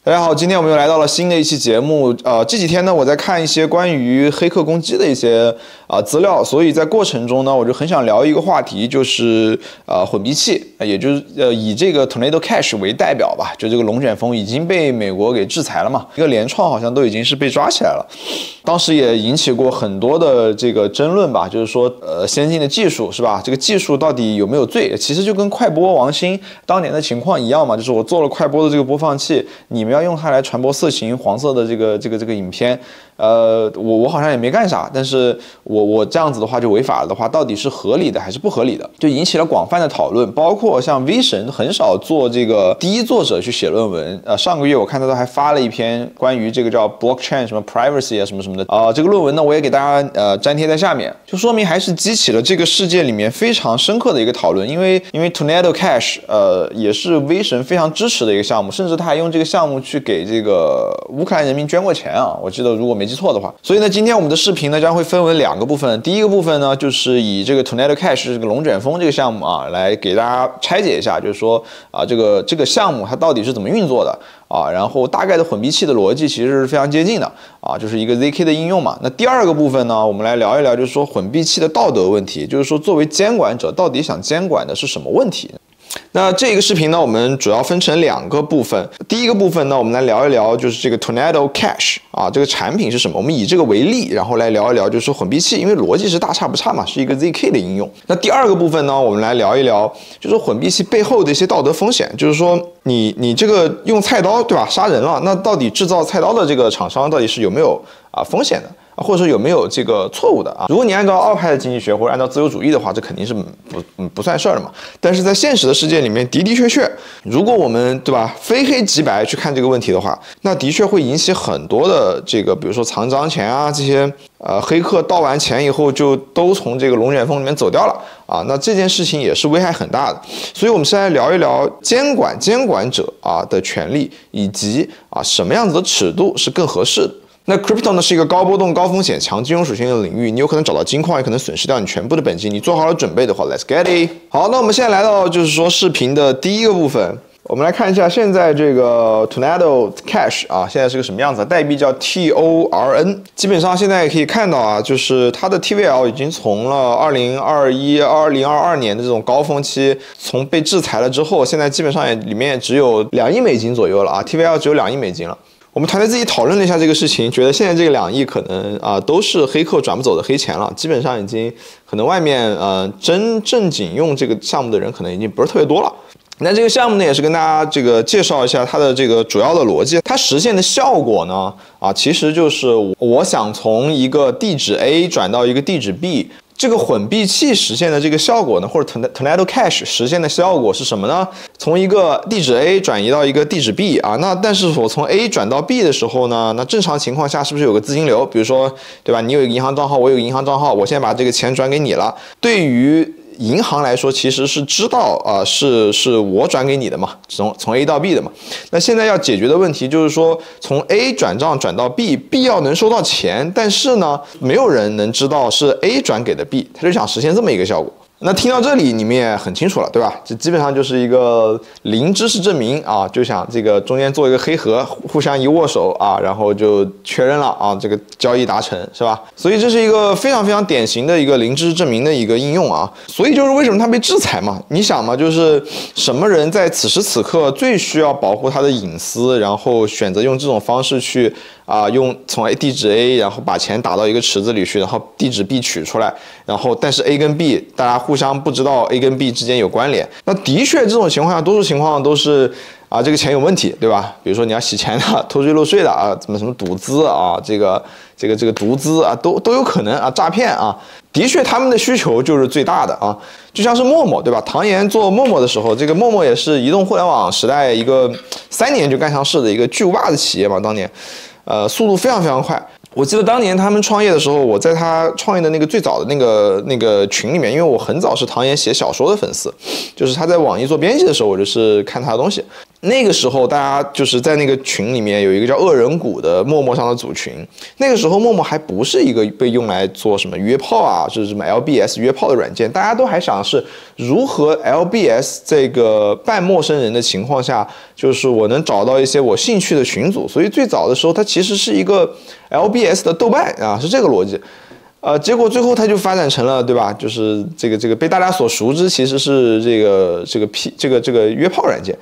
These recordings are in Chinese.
大家好，今天我们又来到了新的一期节目。这几天呢，我在看一些关于黑客攻击的一些资料，所以在过程中呢，我就很想聊一个话题，就是混币器，也就是以这个 Tornado Cash 为代表吧，就这个龙卷风已经被美国给制裁了嘛，一个联创好像都已经是被抓起来了，当时也引起过很多的这个争论吧，就是说先进的技术是吧？这个技术到底有没有罪？其实就跟快播王兴当年的情况一样嘛，就是我做了快播的这个播放器，你们要用它来传播色情黄色的这个影片，我好像也没干啥，但是我这样子的话就违法了的话，到底是合理的还是不合理的，就引起了广泛的讨论。包括像 V 神很少做这个第一作者去写论文，上个月我看到他还发了一篇关于这个叫 blockchain 什么 privacy 啊什么什么的这个论文呢，我也给大家粘贴在下面，就说明还是激起了这个世界里面非常深刻的一个讨论。因为 Tornado Cash 也是 V 神非常支持的一个项目，甚至他还用这个项目去给这个乌克兰人民捐过钱啊，我记得如果没记错的话。所以呢，今天我们的视频呢将会分为2个部分。第一个部分呢，就是以这个 Tornado Cash 这个龙卷风这个项目来给大家拆解一下，就是说这个项目它到底是怎么运作的然后大概的混币器的逻辑其实是非常接近的就是一个 ZK 的应用嘛。那第2个部分呢，我们来聊一聊，就是说混币器的道德问题，就是说作为监管者到底想监管的是什么问题。那这个视频呢，我们主要分成2个部分。第一个部分呢，我们来聊一聊就是这个 Tornado Cash 这个产品是什么，我们以这个为例，然后来聊一聊就是混币器，因为逻辑是大差不差嘛，是一个 ZK 的应用。那第2个部分呢，我们来聊一聊就是混币器背后的一些道德风险，就是说你这个用菜刀对吧杀人了，那到底制造菜刀的这个厂商到底是有没有风险的？或者说有没有这个错误的如果你按照奥派的经济学或者按照自由主义的话，这肯定是不算事儿的嘛。但是在现实的世界里面，的确，如果我们对吧非黑即白去看这个问题的话，那的确会引起很多的这个，比如说藏赃钱这些黑客盗完钱以后就都从这个龙卷风里面走掉了那这件事情也是危害很大的。所以我们先来聊一聊监管者的权利，以及什么样子的尺度是更合适的。那 crypto 呢是一个高波动、高风险、强金融属性的领域，你有可能找到金矿，也可能损失掉你全部的本金。你做好了准备的话 ，Let's get it。好，那我们现在来到就是说视频的第一个部分，我们来看一下现在这个 Tornado Cash 现在是个什么样子？代币叫 TORN。基本上现在也可以看到就是它的 TVL 已经从了2021、2022年的这种高峰期，从被制裁了之后，现在基本上里面也只有2亿美金左右了TVL 只有2亿美金了。我们团队自己讨论了一下这个事情，觉得现在这个2亿可能都是黑客转不走的黑钱了，基本上已经可能外面真正经用这个项目的人可能已经不是特别多了。那这个项目呢，也是跟大家这个介绍一下它的这个主要的逻辑。它实现的效果呢其实就是我想从一个地址 A 转到一个地址 B。这个混币器实现的这个效果呢，或者 Tornado Cash 实现的效果是什么呢？从一个地址 A 转移到一个地址 B 那但是我从 A 转到 B 的时候呢，那正常情况下是不是有个资金流？比如说，对吧？你有一个银行账号，我有一个银行账号，我现在把这个钱转给你了。对于银行来说，其实是知道是我转给你的嘛，从 A 到 B 的嘛。那现在要解决的问题就是说，从 A 转账转到 B 要能收到钱，但是呢，没有人能知道是 A 转给的 B， 他就想实现这么一个效果。那听到这里你们也很清楚了，对吧？这基本上就是一个零知识证明就想这个中间做一个黑盒，互相一握手然后就确认了这个交易达成，是吧？所以这是一个非常非常典型的一个零知识证明的一个应用所以就是为什么它被制裁嘛？你想嘛，就是什么人在此时此刻最需要保护他的隐私，然后选择用这种方式去用从地址 A 然后把钱打到一个池子里去，然后地址 B 取出来，然后但是 A 跟 B 大家互相不知道 A 跟 B 之间有关联。那的确这种情况下，多数情况都是这个钱有问题，对吧？比如说你要洗钱的、偷税漏税的什么赌资这个毒资都有可能诈骗的确他们的需求就是最大的就像是陌陌，对吧？唐岩做陌陌的时候，这个陌陌也是移动互联网时代一个3年就干上市的一个巨无霸的企业嘛，当年速度非常非常快。我记得当年他们创业的时候，我在他创业的那个最早的那个群里面，因为我很早是唐岩写小说的粉丝，就是他在网易做编辑的时候，我就是看他的东西。那个时候大家就是在那个群里面有一个叫恶人谷的陌陌上的组群，那个时候陌陌还不是一个被用来做什么约炮啊，就是什么 LBS 约炮的软件，大家都还想是如何 LBS 这个半陌生人的情况下，就是我能找到一些我兴趣的群组，所以最早的时候它其实是一个 LBS 的豆瓣啊，是这个逻辑。结果最后它就发展成了，对吧？就是这个被大家所熟知，其实是这个约炮软件。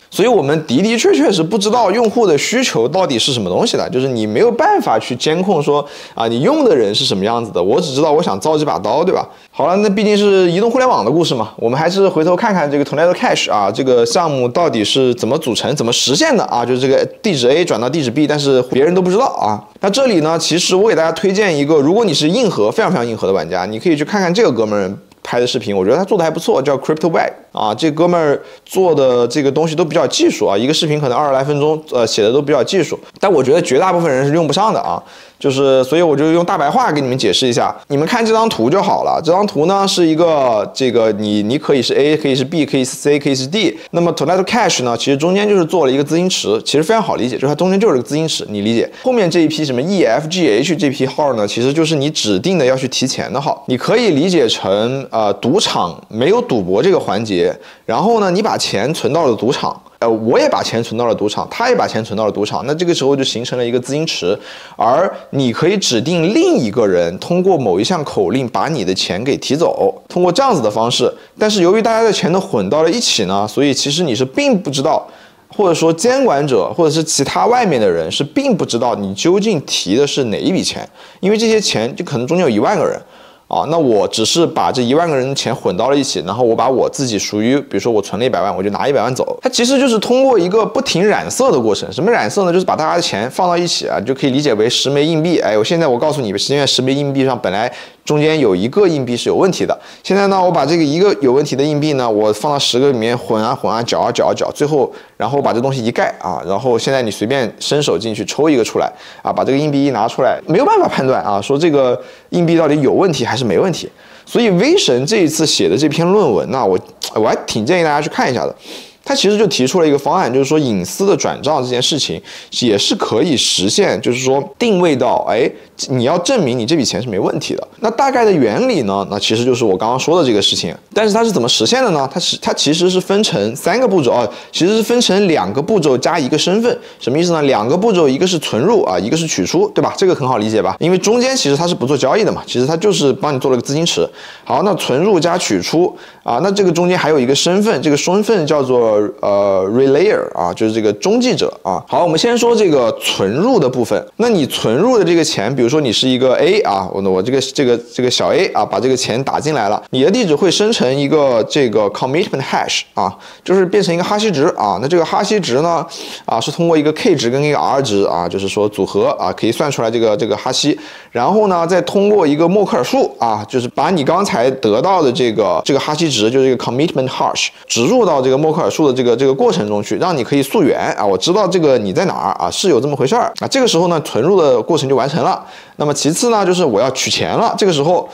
所以我们的确是不知道用户的需求到底是什么东西的，就是你没有办法去监控说啊，你用的人是什么样子的。我只知道我想造这把刀，对吧？好了，那毕竟是移动互联网的故事嘛，我们还是回头看看这个 Tornado Cash 啊，这个项目到底是怎么组成、怎么实现的啊？就是这个地址 A 转到地址 B， 但是别人都不知道啊。那这里呢，其实我给大家推荐一个，如果你是硬核、非常非常硬核的玩家，你可以去看看这个哥们儿拍的视频，我觉得他做的还不错，叫 Crypto Bag 啊，这哥们儿做的这个东西都比较技术啊，一个视频可能20来分钟，写的都比较技术，但我觉得绝大部分人是用不上的啊。所以我就用大白话给你们解释一下，你们看这张图就好了。这张图呢是一个这个你可以是 A， 可以是 B， 可以是 C， 可以是 D。那么 Tornado Cash 呢，其实中间就是做了一个资金池，其实非常好理解，就是它中间就是个资金池，你理解。后面这一批什么 EFGH 这批号呢，其实就是你指定的要去提钱的号，你可以理解成赌场没有赌博这个环节，然后呢你把钱存到了赌场。我也把钱存到了赌场，他也把钱存到了赌场，那这个时候就形成了一个资金池，而你可以指定另一个人通过某一项口令把你的钱给提走，通过这样子的方式。但是由于大家的钱都混到了一起呢，所以其实你是并不知道，或者说监管者或者是其他外面的人是并不知道你究竟提的是哪一笔钱，因为这些钱就可能中间有1万个人。啊，那我只是把这1万个人的钱混到了一起，然后我把我自己属于，比如说我存了100万，我就拿100万走。它其实就是通过一个不停染色的过程。什么染色呢？就是把大家的钱放到一起啊，就可以理解为10枚硬币。哎，现在我告诉你，因为10枚硬币上本来中间有1个硬币是有问题的。现在呢，我把这个1个有问题的硬币呢，我放到10个里面混啊，搅啊，最后然后把这东西一盖啊，然后现在你随便伸手进去抽一个出来啊，把这个硬币一拿出来，没有办法判断啊，说这个硬币到底有问题还是没问题。所以威神这一次写的这篇论文呢，我还挺建议大家去看一下的。他其实就提出了一个方案，就是说隐私的转账这件事情也是可以实现，就是说定位到，你要证明你这笔钱是没问题的。那大概的原理呢，那其实就是我刚刚说的这个事情。但是它是怎么实现的呢？它其实是分成3个步骤啊，其实是分成2个步骤加1个身份。什么意思呢？2个步骤，一个是存入啊，一个是取出，对吧？这个很好理解吧？因为中间其实它是不做交易的嘛，其实它就是帮你做了个资金池。好，那存入加取出啊，那这个中间还有一个身份，这个身份叫做relayer 啊，就是这个中继者啊。好，我们先说这个存入的部分。那你存入的这个钱，比如说你是一个 A 啊，我这个小 A 啊，把这个钱打进来了，你的地址会生成一个这个 commitment hash 啊，就是变成一个哈希值啊。那这个哈希值呢啊，是通过一个 K 值跟一个 R 值啊，就是说组合啊，可以算出来这个哈希。然后呢，再通过一个默克尔数啊，就是把你刚才得到的这个哈希值，就是这个 commitment hash 植入到这个默克尔数的这个过程中去，让你可以溯源啊，我知道这个你在哪儿啊，是有这么回事儿啊。这个时候呢，存入的过程就完成了。那么其次呢，就是我要取钱了，这个时候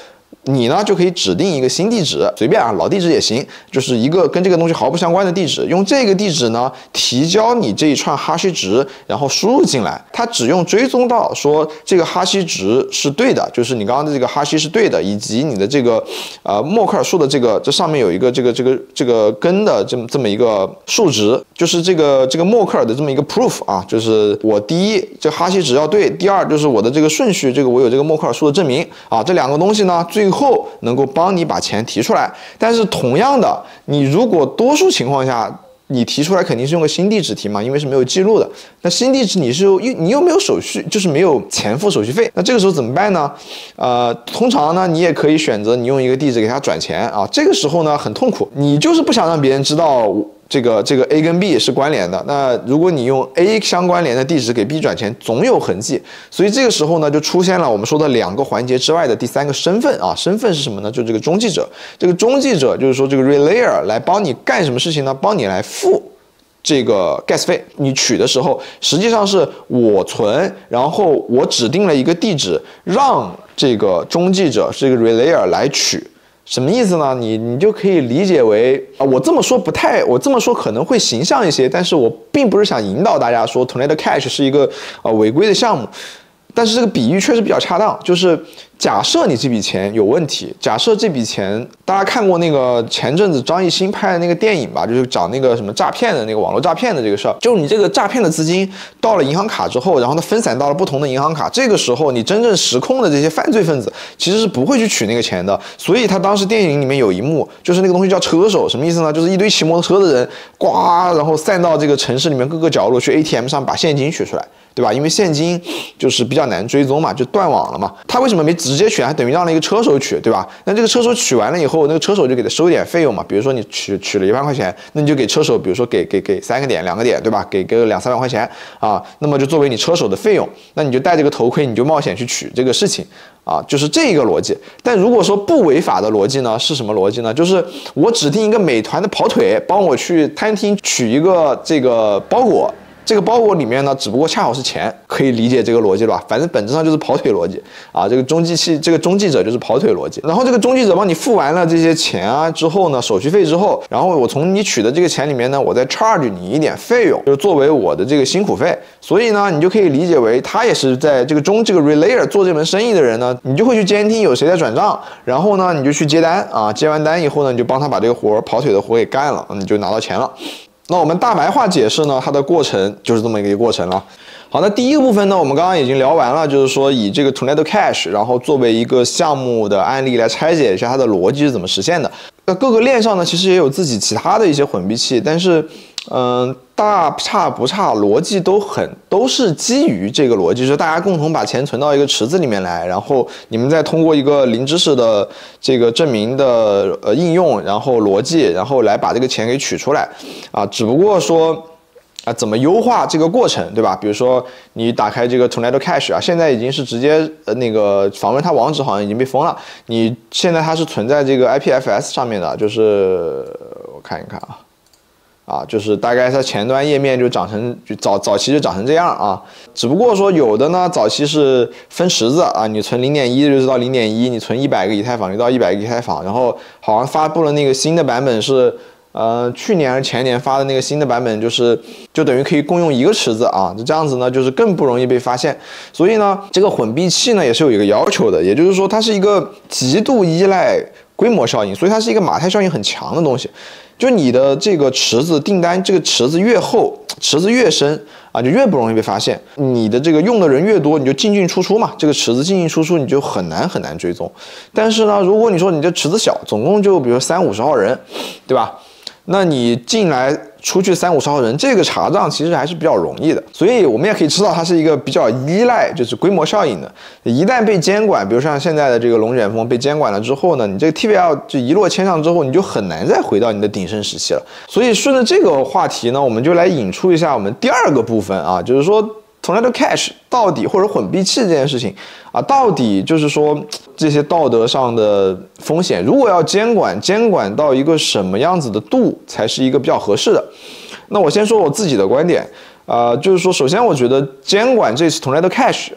你呢就可以指定一个新地址，随便啊，老地址也行，就是一个跟这个东西毫不相关的地址，用这个地址呢提交你这一串哈希值，然后输入进来，它只用追踪到说这个哈希值是对的，就是你刚刚的这个哈希是对的，以及你的这个默克尔数的这上面有一个这个根的这么一个数值，就是这个默克尔的这么一个 proof 啊，就是我第一这个哈希值要对，第二就是我的这个顺序，我有这个默克尔数的证明啊，这2个东西呢最后能够帮你把钱提出来。但是同样的，你如果多数情况下你提出来肯定是用个新地址提嘛，因为是没有记录的。那新地址你又没有手续，就是没有钱付手续费。那这个时候怎么办呢？通常呢，你也可以选择你用一个地址给他转钱啊。这个时候呢很痛苦，你就是不想让别人知道这个 A 跟 B 是关联的。那如果你用 A 相关联的地址给 B 转钱，总有痕迹。所以这个时候呢，就出现了我们说的2个环节之外的第3个身份啊。身份是什么呢？就是这个中继者。这个中继者就是说这个 relayer 来帮你干什么事情呢？帮你来付这个 gas 费。你取的时候，实际上是我存，然后我指定了一个地址，让这个中继者这个 relayer 来取。什么意思呢？你就可以理解为我这么说可能会形象一些，但是我并不是想引导大家说 Tornado Cash 是一个违规的项目。但是这个比喻确实比较恰当，就是假设你这笔钱有问题，假设这笔钱，大家看过那个前阵子张艺兴拍的那个电影吧，就是讲那个什么诈骗的那个网络诈骗的这个事儿，就是你这个诈骗的资金到了银行卡之后，然后它分散到了不同的银行卡，这个时候你真正实控的这些犯罪分子其实是不会去取那个钱的，所以他当时电影里面有一幕，就是那个东西叫车手，什么意思呢？就是一堆骑摩托车的人，呱，然后散到这个城市里面各个角落去 ATM 上把现金取出来。对吧？因为现金就是比较难追踪嘛，就断网了嘛。他为什么没直接取？还等于让了一个车手取，对吧？那这个车手取完了以后，那个车手就给他收点费用嘛。比如说你取了1万块钱，那你就给车手，比如说给3个点、2个点，对吧？给个2、3万块钱啊，那么就作为你车手的费用。那你就戴这个头盔，你就冒险去取这个事情啊，就是这个逻辑。但如果说不违法的逻辑呢，是什么逻辑呢？就是我指定一个美团的跑腿，帮我去餐厅取一个这个包裹。这个包裹里面呢，只不过恰好是钱，可以理解这个逻辑吧？反正本质上就是跑腿逻辑啊。这个中继者就是跑腿逻辑。然后这个中继者帮你付完了这些钱啊之后呢，手续费之后，然后我从你取的这个钱里面呢，我再 charge 你一点费用，就是作为我的这个辛苦费。所以呢，你就可以理解为他也是在这个relayer 做这门生意的人呢，你就会去监听有谁在转账，然后呢，你就去接单啊，接完单以后呢，你就帮他把这个跑腿的活给干了，你就拿到钱了。那我们大白话解释呢，它的过程就是这么一个过程了。好，那第一个部分呢，我们刚刚已经聊完了，就是说以这个 Tornado Cash， 然后作为一个项目的案例来拆解一下它的逻辑是怎么实现的。那各个链上呢，其实也有自己其他的一些混币器，但是大差不差，逻辑都是基于这个逻辑，就是大家共同把钱存到一个池子里面来，然后你们再通过一个零知识的这个证明的应用，然后逻辑，然后来把这个钱给取出来啊。只不过说怎么优化这个过程，对吧？比如说你打开这个 Tornado Cash 啊，现在已经是直接那个访问它网址好像已经被封了，你现在它是存在这个 IPFS 上面的，就是我看一看就是大概它前端页面就长成早期就长成这样啊，只不过说有的呢早期是分池子啊，你存 0.1 就到 0.1， 你存100个以太坊就到100个以太坊，然后好像发布了那个新的版本是去年还是前年发的那个新的版本，就等于可以共用一个池子啊，这样子呢就是更不容易被发现。所以呢，这个混币器呢也是有一个要求的，也就是说它是一个极度依赖规模效应，所以它是一个马太效应很强的东西。就你的这个池子订单，这个池子越厚，池子越深啊，就越不容易被发现。你的这个用的人越多，你就进出出嘛，这个池子进出出你就很难追踪。但是呢，如果你说你这池子小，总共就比如30-50号人，对吧？那你进来出去30-50号人，这个查账其实还是比较容易的，所以我们也可以知道它是一个比较依赖就是规模效应的。一旦被监管，比如像现在的这个龙卷风被监管了之后呢，你这个 TVL 就一落千丈之后，你就很难再回到你的鼎盛时期了。所以顺着这个话题呢，我们就来引出一下我们第二个部分啊，就是说Tornado Cash 到底或者混币器这件事情啊，到底就是说这些道德上的风险，如果要监管到一个什么样子的度才是一个比较合适的？那我先说我自己的观点就是说，首先我觉得监管这次 Tornado Cash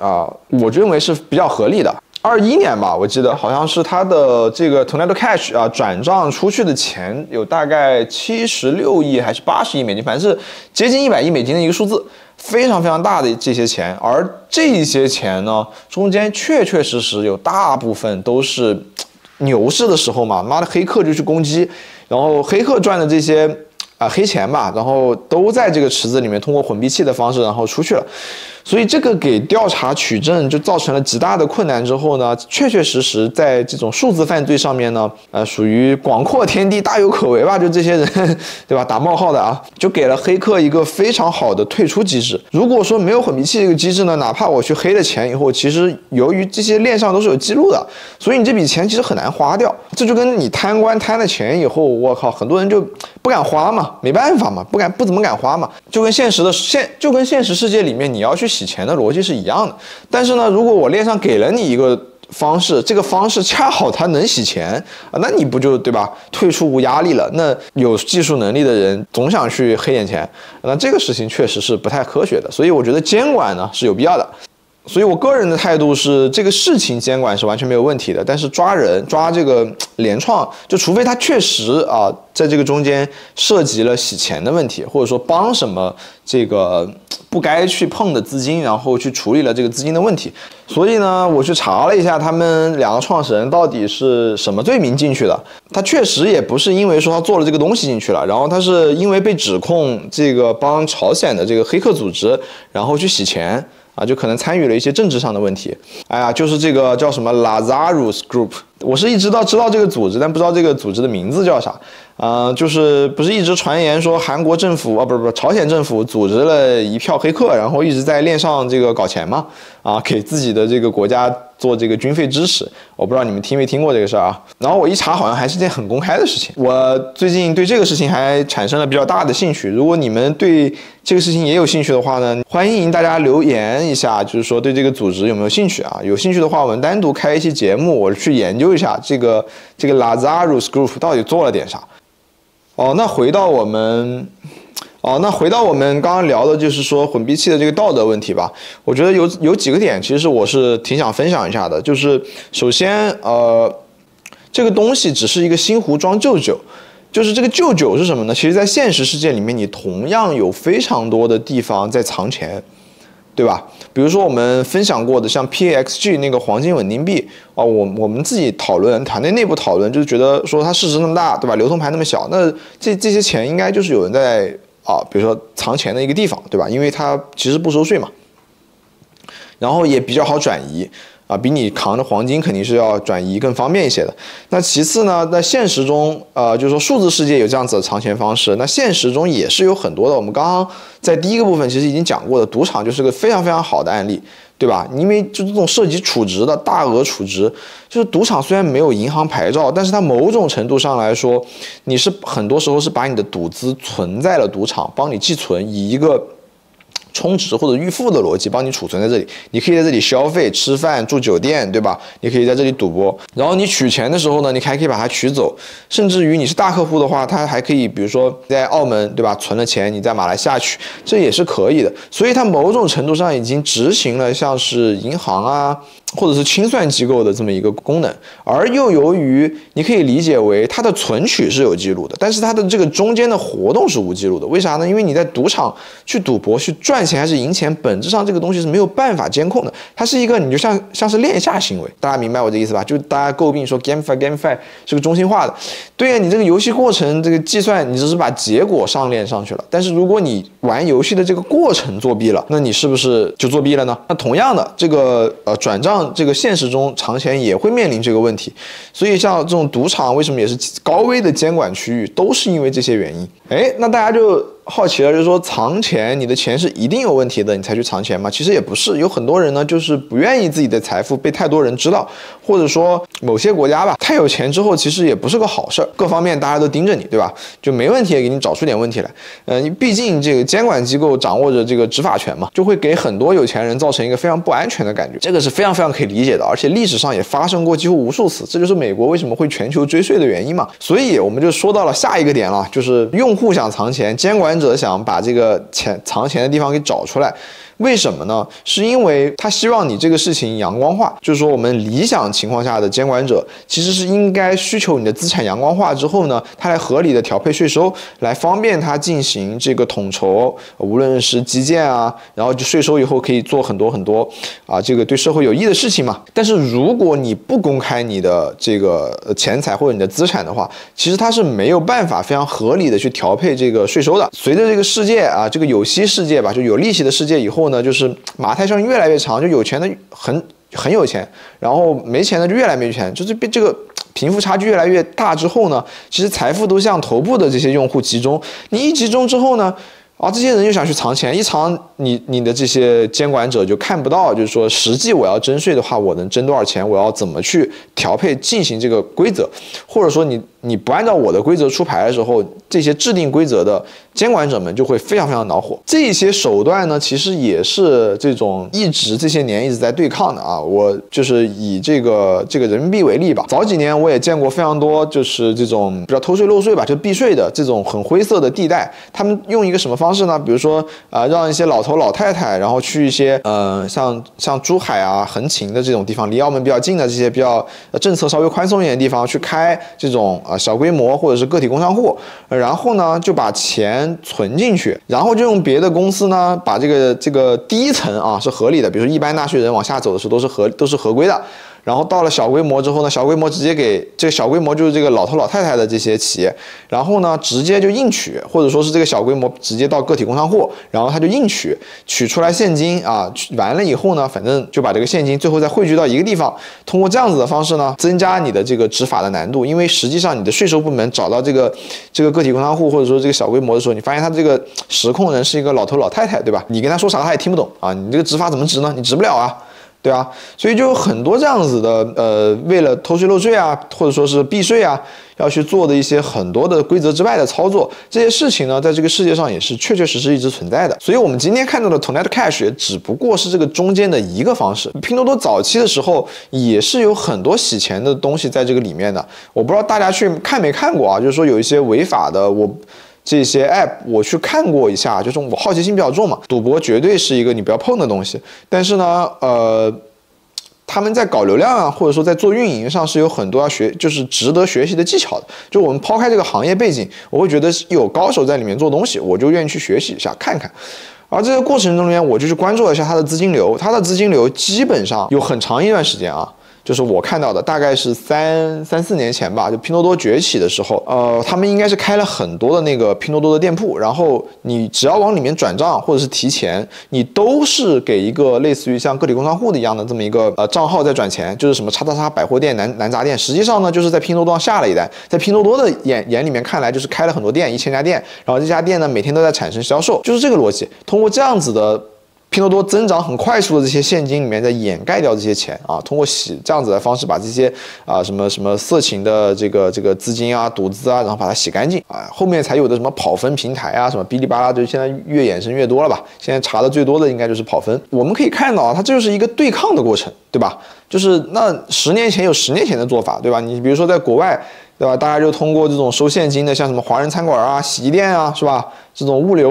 我认为是比较合理的。21年吧，我记得好像是它的这个 Tornado Cash 转账出去的钱有大概76亿还是80亿美金，反正是接近100亿美金的一个数字。非常大的这些钱，而这些钱呢，中间确实有大部分都是牛市的时候嘛，妈的黑客就去攻击，然后黑客赚的这些黑钱吧，然后都在这个池子里面通过混币器的方式然后出去了。所以这个给调查取证就造成了极大的困难之后呢，确实在这种数字犯罪上面呢，属于广阔天地大有可为吧，就这些人对吧，打冒号的就给了黑客一个非常好的退出机制。如果说没有混币器这个机制呢，哪怕我去黑了钱以后，其实由于这些链上都是有记录的，所以你这笔钱其实很难花掉。这就跟你贪官贪了钱以后，我靠，很多人就不敢花嘛，没办法嘛，不怎么敢花嘛，就跟现实世界里面你要去洗钱的逻辑是一样的。但是呢，如果我链上给了你一个方式，这个方式恰好它能洗钱那你不就对吧，退出无压力了？那有技术能力的人总想去黑点钱，那这个事情确实是不太科学的。所以我觉得监管呢是有必要的。所以我个人的态度是，这个事情监管是完全没有问题的，但是抓人抓这个联创，就除非他确实在这个中间涉及了洗钱的问题，或者说帮什么这个不该去碰的资金，然后去处理了这个资金的问题。所以呢，我去查了一下他们2个创始人到底是什么罪名进去的。他确实也不是因为说他做了这个东西进去了，然后他是因为被指控这个帮朝鲜的这个黑客组织，然后去洗钱。就可能参与了一些政治上的问题。就是这个叫什么 Lazarus Group， 我是一直知道这个组织，但不知道这个组织的名字叫啥。就是不是一直传言说韩国政府不是朝鲜政府组织了一票黑客，然后一直在链上这个搞钱吗？给自己的这个国家做这个军费支持。我不知道你们听没听过这个事儿啊？然后我一查，好像还是件很公开的事情。我最近对这个事情还产生了比较大的兴趣。如果你们对这个事情也有兴趣的话呢，欢迎大家留言一下，就是说对这个组织有没有兴趣啊？有兴趣的话，我们单独开一期节目，我去研究一下这个 Lazarus Group 到底做了点啥。那回到我们刚刚聊的，就是说混币器的这个道德问题吧。我觉得有几个点，其实我是挺想分享一下的。就是首先，这个东西只是一个新壶装旧酒。就是这个旧酒是什么呢？其实在现实世界里面，你同样有非常多的地方在藏钱，对吧？比如说我们分享过的像 PAXG 那个黄金稳定币我们自己讨论，团队内部讨论，就是觉得说它市值那么大，对吧？流通盘那么小，那这些钱应该就是有人在比如说藏钱的一个地方，对吧？因为它其实不收税嘛，然后也比较好转移。比你扛着黄金肯定是要转移更方便一些的。那其次呢，在现实中，就是说数字世界有这样子的藏钱方式，那现实中也是有很多的。我们刚刚在第一个部分其实已经讲过的，赌场就是个非常非常好的案例，对吧？因为就这种涉及储值的大额储值，就是赌场虽然没有银行牌照，但是它某种程度上来说，你是很多时候是把你的赌资存在了赌场，帮你寄存，以一个充值或者预付的逻辑帮你储存在这里，你可以在这里消费、吃饭、住酒店，对吧？你可以在这里赌博，然后你取钱的时候呢，你还可以把它取走，甚至于你是大客户的话，它还可以，比如说在澳门，对吧？存了钱，你在马来西亚取，这也是可以的。所以它某种程度上已经执行了像是银行或者是清算机构的这么一个功能，而又由于你可以理解为它的存取是有记录的，但是它的这个中间的活动是无记录的。为啥呢？因为你在赌场去赌博去赚钱还是赢钱，本质上这个东西是没有办法监控的，它是一个你就像是链下行为，大家明白我的意思吧？就大家诟病说 GameFi 是个中心化的，对呀，你这个游戏过程这个计算，你只是把结果上链上去了，但是如果你玩游戏的这个过程作弊了，那你是不是就作弊了呢？那同样的，这个转账这个现实中藏钱也会面临这个问题，所以像这种赌场为什么也是高危的监管区域，都是因为这些原因。那大家就好奇了，就是说藏钱，你的钱是一定有问题的，你才去藏钱吗？其实也不是，有很多人呢，就是不愿意自己的财富被太多人知道，或者说某些国家吧，太有钱之后，其实也不是个好事儿，各方面大家都盯着你，对吧？就没问题也给你找出点问题来。你毕竟这个监管机构掌握着这个执法权嘛，就会给很多有钱人造成一个非常不安全的感觉，这个是非常非常可以理解的，而且历史上也发生过几乎无数次，这就是美国为什么会全球追税的原因嘛。所以我们就说到了下一个点了，就是用户想藏钱，监管者想把这个藏钱的地方给找出来。为什么呢？是因为他希望你这个事情阳光化，就是说我们理想情况下的监管者其实是应该需求你的资产阳光化之后呢，他来合理的调配税收，来方便他进行这个统筹，无论是基建然后就税收以后可以做很多很多这个对社会有益的事情嘛。但是如果你不公开你的这个钱财或者你的资产的话，其实它是没有办法非常合理的去调配这个税收的。随着这个世界这个有息世界吧，就有利息的世界以后呢，就是马太效应越来越长，就有钱的很有钱，然后没钱的就越来越没钱，就是这个贫富差距越来越大之后呢，其实财富都向头部的这些用户集中，你一集中之后呢，这些人就想去藏钱，一藏你的这些监管者就看不到，就是说实际我要征税的话，我能征多少钱，我要怎么去调配进行这个规则，或者说你你不按照我的规则出牌的时候，这些制定规则的监管者们就会非常非常恼火。这些手段呢，其实也是这种这些年一直在对抗的啊。我就是以这个人民币为例吧，早几年我也见过非常多就是这种比较偷税漏税吧，就避税的这种很灰色的地带。他们用一个什么方式呢？比如说让一些老头老太太，然后去一些像珠海啊、横琴的这种地方，离澳门比较近的这些比较政策稍微宽松一点的地方，去开这种小规模或者是个体工商户，然后呢就把钱存进去，然后就用别的公司呢把这个第一层啊是合理的，比如说一般纳税人往下走的时候都是合规的。然后到了小规模之后呢，小规模直接给这个小规模就是这个老头老太太的这些企业，然后呢直接就硬取，或者说是这个小规模直接到个体工商户，然后他就硬取出来现金啊，完了以后呢，反正就把这个现金最后再汇聚到一个地方，通过这样子的方式呢，增加你的这个执法的难度，因为实际上你的税收部门找到这个个体工商户或者说这个小规模的时候，你发现他这个实控人是一个老头老太太，对吧？你跟他说啥他也听不懂啊，你这个执法怎么执呢？你执不了啊。对啊，所以就有很多这样子的为了偷税漏税啊，或者说是避税啊，要去做的一些很多的规则之外的操作，这些事情呢，在这个世界上也是确确实实一直存在的。所以我们今天看到的 Tonet Cash 也只不过是这个中间的一个方式。拼多多早期的时候也是有很多洗钱的东西在这个里面的，我不知道大家去看没看过啊？就是说有一些违法的这些 app 我去看过一下，就是我好奇心比较重嘛，赌博绝对是一个你不要碰的东西。但是呢，他们在搞流量啊，或者说在做运营上是有很多就是值得学习的技巧的。就我们抛开这个行业背景，我会觉得有高手在里面做东西，我就愿意去学习一下看看。而这个过程中间，我就去关注了一下它的资金流，它的资金流基本上有很长一段时间啊。就是我看到的，大概是三四年前吧，就拼多多崛起的时候，他们应该是开了很多的那个拼多多的店铺，然后你只要往里面转账或者是提钱，你都是给一个类似于像个体工商户的一样的这么一个账号在转钱，就是什么叉叉叉百货店、南杂店，实际上呢就是在拼多多上下了一单，在拼多多的眼里面看来就是开了很多店，1000家店，然后这家店呢每天都在产生销售，就是这个逻辑，通过这样子的。拼多多增长很快速的这些现金里面在掩盖掉这些钱啊，通过这样子的方式把这些什么色情的这个资金啊、赌资啊，然后把它洗干净啊，后面才有的什么跑分平台啊，什么哔哩吧啦，就现在越衍生越多了吧？现在查的最多的应该就是跑分。我们可以看到啊，它这就是一个对抗的过程，对吧？就是那10年前有10年前的做法，对吧？你比如说在国外，对吧？大家就通过这种收现金的，像什么华人餐馆啊、洗衣店啊，是吧？这种物流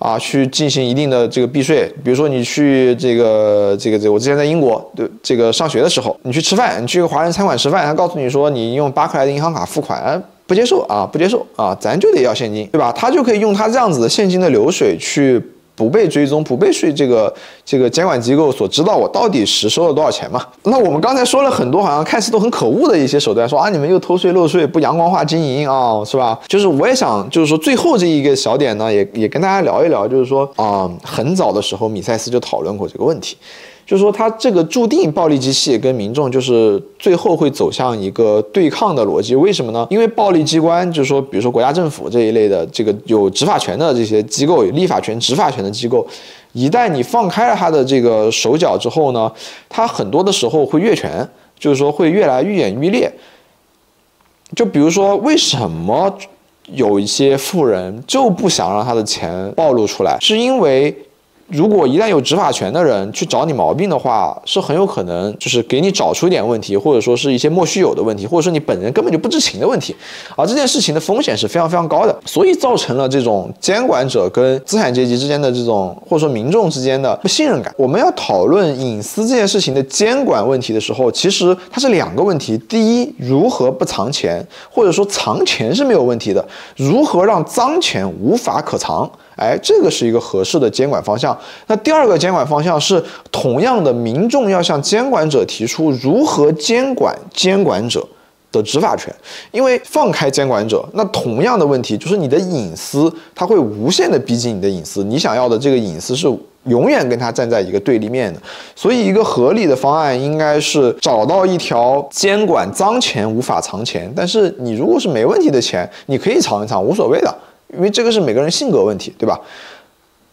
啊，去进行一定的这个避税。比如说你去这个，我之前在英国这个上学的时候，你去吃饭，你去一个华人餐馆吃饭，他告诉你说你用巴克莱的银行卡付款，不接受啊，咱就得要现金，对吧？他就可以用他这样子的现金的流水去不被追踪、不被这个监管机构所知道我到底实收了多少钱嘛。那我们刚才说了很多好像看似都很可恶的一些手段，说啊你们又偷税漏税、不阳光化经营啊，是吧？就是我也想就是说最后这一个小点呢，也跟大家聊一聊，就是说很早的时候米塞斯就讨论过这个问题。就是说，它这个注定暴力机器跟民众就是最后会走向一个对抗的逻辑。为什么呢？因为暴力机关，就是说，比如说国家政府这一类的这个有执法权的这些机构，有立法权、执法权的机构，一旦你放开了它的这个手脚之后呢，它很多的时候会越权，就是说会越来愈演愈烈。就比如说，为什么有一些富人就不想让他的钱暴露出来，是因为如果一旦有执法权的人去找你毛病的话，是很有可能就是给你找出一点问题，或者说是一些莫须有的问题，或者说你本人根本就不知情的问题，而这件事情的风险是非常非常高的，所以造成了这种监管者跟资产阶级之间的这种，或者说民众之间的不信任感。我们要讨论隐私这件事情的监管问题的时候，其实它是2个问题：第一，如何不藏钱，或者说藏钱是没有问题的，如何让脏钱无法可藏。这个是一个合适的监管方向。那第2个监管方向是，同样的，民众要向监管者提出如何监管监管者的执法权。因为放开监管者，那同样的问题就是你的隐私，它会无限的逼近你的隐私，你想要的这个隐私是永远跟他站在一个对立面的。所以一个合理的方案应该是找到一条监管脏钱无法藏钱，但是你如果是没问题的钱，你可以藏一藏，无所谓的。因为这个是每个人性格问题，对吧？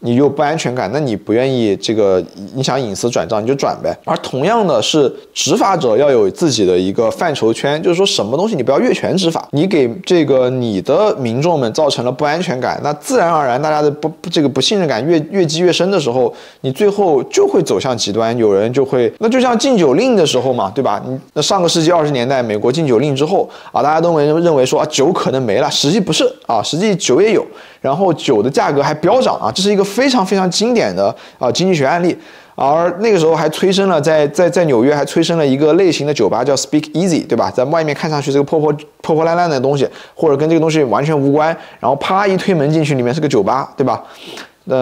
你有不安全感，那你不愿意这个影响隐私转账，你就转呗。而同样的是，执法者要有自己的一个范畴圈，就是说什么东西你不要越权执法，你给这个你的民众们造成了不安全感，那自然而然大家的不信任感越积越深的时候，你最后就会走向极端，有人就会，那就像禁酒令的时候嘛，对吧？那上个世纪20年代美国禁酒令之后啊，大家都认为说酒可能没了，实际不是啊，实际酒也有。然后酒的价格还飙涨啊，这是一个非常非常经典的经济学案例。而那个时候还催生了在纽约还催生了一个类型的酒吧叫 Speak Easy， 对吧？在外面看上去这个破烂烂的东西，或者跟这个东西完全无关，然后啪一推门进去，里面是个酒吧，对吧？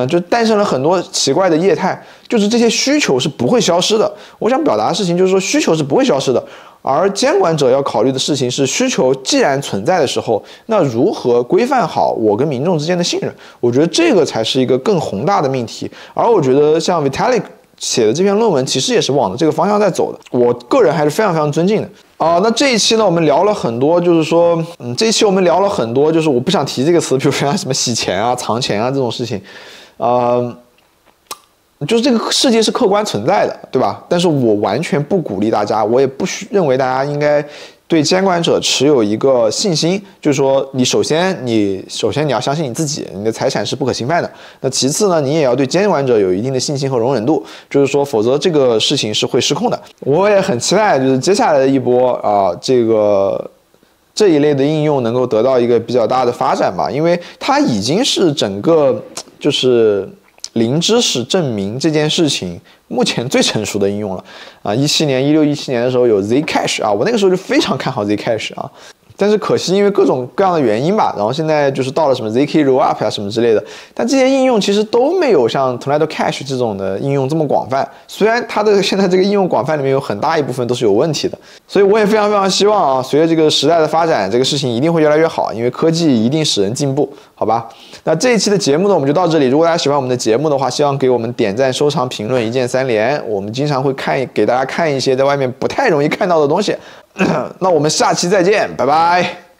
就诞生了很多奇怪的业态，就是这些需求是不会消失的。我想表达的事情就是说，需求是不会消失的，而监管者要考虑的事情是，需求既然存在的时候，那如何规范好我跟民众之间的信任？我觉得这个才是一个更宏大的命题。而我觉得像 Vitalik 写的这篇论文，其实也是往着这个方向在走的。我个人还是非常非常尊敬的。那这一期呢，我们聊了很多，就是说，这一期我们聊了很多，就是我不想提这个词，比如说像什么洗钱啊、藏钱啊这种事情，就是这个世界是客观存在的，对吧？但是我完全不鼓励大家，我也不认为大家应该对监管者持有一个信心，就是说，你首先你要相信你自己，你的财产是不可侵犯的。那其次呢，你也要对监管者有一定的信心和容忍度，就是说，否则这个事情是会失控的。我也很期待，就是接下来的一波这一类的应用能够得到一个比较大的发展吧，因为它已经是整个就是零知识证明这件事情目前最成熟的应用了16、17年的时候有 Zcash 我那个时候就非常看好 Zcash 但是可惜因为各种各样的原因吧，然后现在就是到了什么 ZK Rollup 什么之类的，但这些应用其实都没有像 Tornado Cash 这种的应用这么广泛，虽然它的现在这个应用广泛里面有很大一部分都是有问题的，所以我也非常非常希望随着这个时代的发展，这个事情一定会越来越好，因为科技一定使人进步，好吧？那这一期的节目呢，我们就到这里。如果大家喜欢我们的节目的话，希望给我们点赞、收藏、评论，一键3连。我们经常会给大家看一些在外面不太容易看到的东西。那我们下期再见，拜拜。